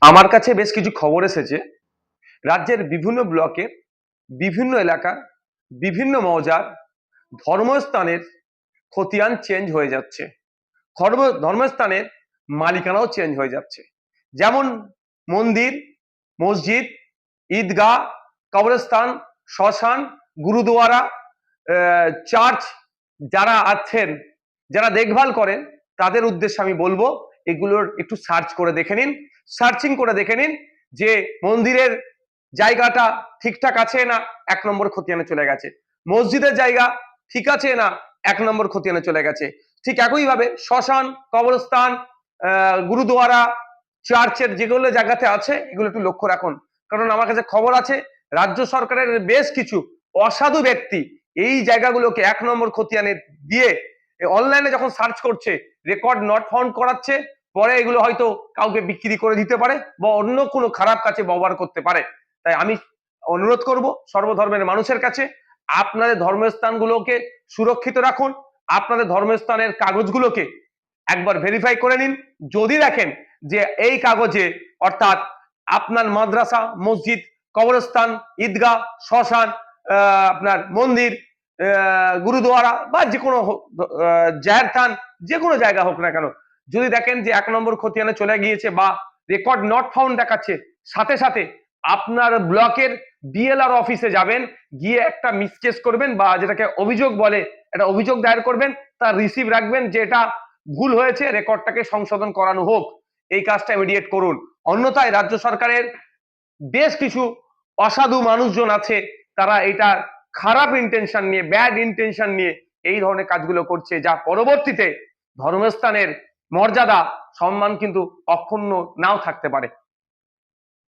আমার কাছে বেশ কিছু খবর এসেছে রাজ্যের বিভিন্ন ব্লকের বিভিন্ন এলাকার বিভিন্ন মৌজার ধর্মস্থানের খতিয়ান চেঞ্জ হয়ে যাচ্ছে। ধর্মস্থানের মালিকানাও চেঞ্জ হয়ে যাচ্ছে। যেমন মন্দির, মসজিদ, ঈদগাহ, কবরস্থান, শ্মশান, গুরুদুয়ারা, চার্চ যারা আছেন, যারা দেখভাল করেন, তাদের উদ্দেশ্যে আমি বলবো এগুলোর একটু সার্চ করে দেখে নিন, সার্চিং করে দেখে নিন যে মন্দিরের জায়গাটা ঠিকঠাক আছে না 1 নম্বর খতিয়ানে চলে গেছে, মসজিদের জায়গা ঠিক আছে না 1 নম্বর খতিয়ানে চলে গেছে। ঠিক একইভাবে শ্মশান, কবরস্থান, গুরুদুয়ারা, চার্চের যেগুলো জায়গাতে আছে এগুলো একটু লক্ষ্য রাখুন। কারণ আমার কাছে খবর আছে রাজ্য সরকারের বেশ কিছু অসাধু ব্যক্তি এই জায়গাগুলোকে 1 নম্বর খতিয়ানে দিয়ে অনলাইনে যখন সার্চ করছে রেকর্ড নট ফাউন্ড করাচ্ছে, পরে এগুলো হয়তো কাউকে বিক্রি করে দিতে পারে বা অন্য কোনো খারাপ কাজে ব্যবহার করতে পারে। তাই আমি অনুরোধ করব সর্বধর্মের মানুষের কাছে, আপনাদের ধর্মস্থানগুলোকে সুরক্ষিত রাখুন, আপনাদের ধর্মস্থানের কাগজগুলোকে একবার ভেরিফাই করে নিন। যদি দেখেন যে এই কাগজে অর্থাৎ আপনার মাদ্রাসা, মসজিদ, কবরস্থান, ঈদগাহ, শ্মশান, আপনার মন্দির, গুরুদুয়ারা বা যে কোনো জাহের থান, যে কোনো জায়গা হোক না কেন, যদি দেখেন যে 1 নম্বর খতিয়ানে চলে গিয়েছে বা রেকর্ড নট ফাউন্ড দেখাচ্ছে, সাথে সাথে আপনার ব্লকের বিএলআর অফিসে যাবেন, গিয়ে একটা মিসকেস করবেন বা যেটাকে অভিযোগ বলে একটা অভিযোগ দায়ের করবেন, তার রিসিভ রাখবেন যে এটা ভুল হয়েছে, রেকর্ডটাকে সংশোধন করানো হোক। এই কাজটা ইমিডিয়েট করুন। অন্যথায় রাজ্য সরকারের বেশ কিছু অসাধু মানুষজন আছে, তারা এটা খারাপ ইন্টেনশন নিয়ে, ব্যাড ইন্টেনশন নিয়ে এই ধরনের কাজগুলো করছে, যা পরবর্তীতে ধর্মস্থানের মর্যাদা, সম্মান কিন্তু অক্ষুণ্ণ নাও থাকতে পারে।